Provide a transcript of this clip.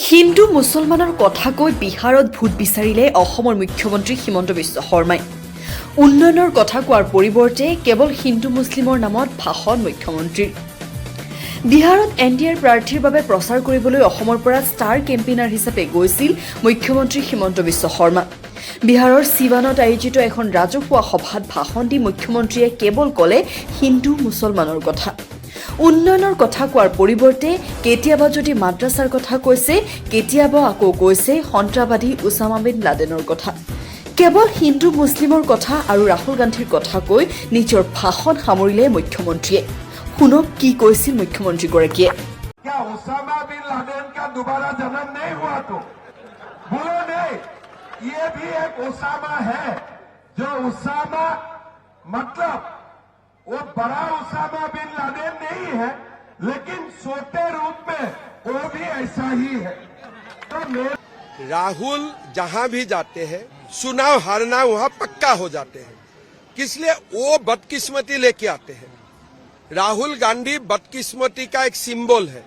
হিন্দু মুছলমানৰ কথা কৈ বিহাৰত ভোট বিচাৰিলে অসমৰ মুখ্যমন্ত্ৰী হিমন্ত বিশ্ব শৰ্মাই উন্নয়নৰ কথা কোৱাৰ পৰিৱৰ্তে কেৱল হিন্দু মুছলিমৰ নামত ভাষণ মুখ্যমন্ত্ৰীৰ বিহাৰত এনডিএৰ প্ৰাৰ্থীৰ বাবে প্ৰচাৰ কৰিবলৈ অসমৰ পৰা ষ্টাৰ কেম্পেইনাৰ হিচাপে গৈছিল মুখ্যমন্ত্ৰী হিমন্ত বিশ্ব শৰ্মা বিহাৰৰ সিৱানত আয়োজিত এখন ৰাজহুৱা সভাত ভাষণ দি মুখ্যমন্ত্ৰীয়ে কেৱল ক'লে হিন্দু মুছলমানৰ কথা উন্নয়নৰ কথা কোৱাৰ পৰিৱৰ্তে কেতিয়াবা যদি মাদ্ৰাছাৰ কথা কৈছে কেতিয়াবা আকৌ কৈছে সন্ত্ৰাসবাদী উছামা বিন লাডেনৰ কথা কেৱল হিন্দু মুছলিমৰ কথা আৰু ৰাহুল গান্ধীৰ কথা কৈ নিজৰ ভাষণ সামৰিলে মুখ্যমন্ত্ৰীয়ে শুনক কি কৈছিল মুখ্যমন্ত্ৰীগৰাকীয়ে क्या उसामा बिन लादेन का दोबारा जन्म नहीं हुआ तो बोलो नहीं ये भी एक उसामा है जो उसामा मतलब वो बड़ा उसामा बिन लादेन नहीं है लेकिन छोटे रूप में वो भी ऐसा ही है तो राहुल जहां भी जाते हैं चुनाव हारना वहां पक्का हो जाते हैं इसलिए वो बदकिस्मती लेके आते हैं राहुल गांधी बदकिस्मती का एक सिंबल है